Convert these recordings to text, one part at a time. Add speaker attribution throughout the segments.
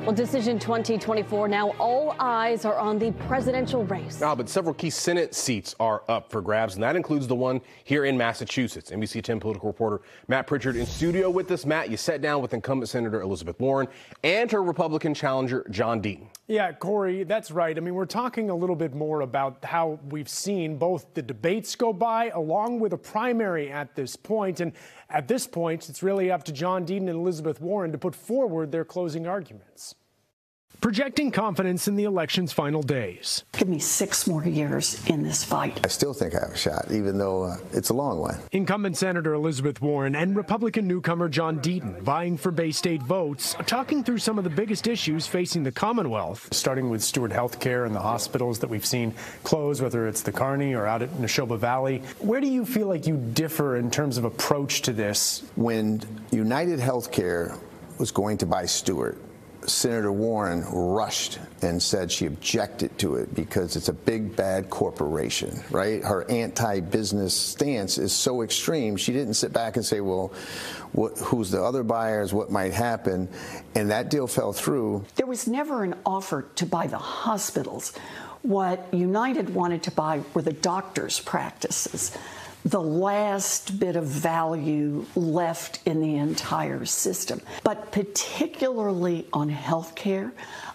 Speaker 1: Well, Decision 2024, now all eyes are on the presidential race.
Speaker 2: But several key Senate seats are up for grabs, and that includes the one here in Massachusetts. NBC 10 political reporter Matt Pritchard in studio with us. Matt, you sat down with incumbent Senator Elizabeth Warren and her Republican challenger, John Deaton.
Speaker 3: Yeah, Corey, that's right. I mean, we're talking a little bit more about how we've seen both the debates go by along with a primary at this point. And at this point, it's really up to John Deaton and Elizabeth Warren to put forward their closing arguments. Projecting confidence in the election's final days.
Speaker 4: Give me 6 more years in this fight.
Speaker 5: I still think I have a shot, even though it's a long one.
Speaker 3: Incumbent Senator Elizabeth Warren and Republican newcomer John Deaton vying for Bay State votes, talking through some of the biggest issues facing the Commonwealth. Starting with Stewart Health Care and the hospitals that we've seen close, whether it's the Kearney or out at Neshoba Valley. Where do you feel like you differ in terms of approach to this?
Speaker 5: When United Healthcare was going to buy Stewart, Senator Warren rushed and said she objected to it because it's a big, bad corporation, right? Her anti-business stance is so extreme. She didn't sit back and say, well, who's the other buyers, what might happen? And that deal fell through.
Speaker 4: There was never an offer to buy the hospitals. What United wanted to buy were the doctors' practices, the last bit of value left in the entire system. But particularly on health care,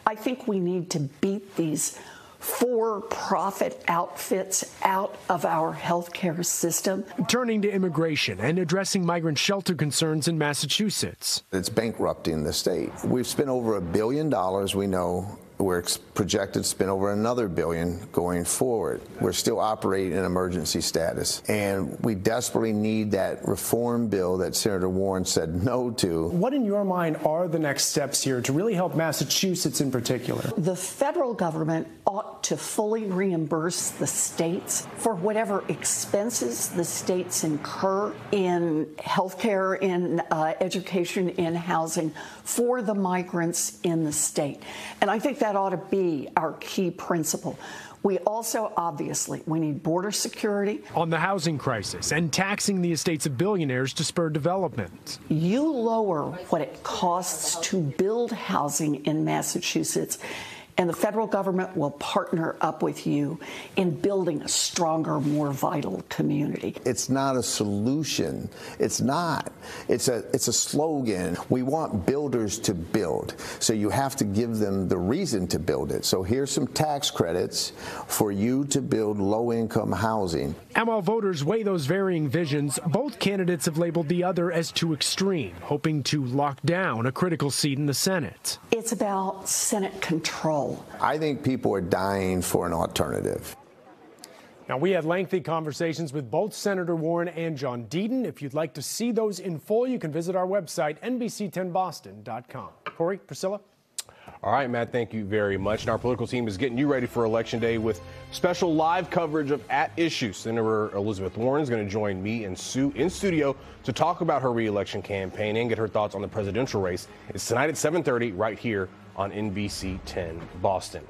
Speaker 4: I think we need to beat these for-profit outfits out of our healthcare system.
Speaker 3: Turning to immigration and addressing migrant shelter concerns in Massachusetts.
Speaker 5: It's bankrupting the state. We've spent over $1 billion, we know. We're projected to spend over another $1 billion going forward. We're still operating in emergency status, and we desperately need that reform bill that Senator Warren said no to.
Speaker 3: What in your mind are the next steps here to really help Massachusetts in particular?
Speaker 4: The federal government ought to fully reimburse the states for whatever expenses the states incur in healthcare, in education, in housing for the migrants in the state. And I think that ought to be our key principle. We also, obviously, we need border security.
Speaker 3: On the housing crisis and taxing the estates of billionaires to spur development.
Speaker 4: You lower what it costs to build housing in Massachusetts, and the federal government will partner up with you in building a stronger, more vital community.
Speaker 5: It's not a solution. It's not. It's a slogan. We want builders to build. So you have to give them the reason to build it. So here's some tax credits for you to build low-income housing.
Speaker 3: And while voters weigh those varying visions, both candidates have labeled the other as too extreme, hoping to lock down a critical seat in the Senate.
Speaker 4: It's about Senate control.
Speaker 5: I think people are dying for an alternative.
Speaker 3: Now, we had lengthy conversations with both Senator Warren and John Deaton. If you'd like to see those in full, you can visit our website, NBC10Boston.com. Corey, Priscilla?
Speaker 2: All right, Matt, thank you very much. And our political team is getting you ready for Election Day with special live coverage of At Issue. Senator Elizabeth Warren is going to join me and Sue in studio to talk about her re-election campaign and get her thoughts on the presidential race. It's tonight at 7:30 right here on NBC 10 Boston.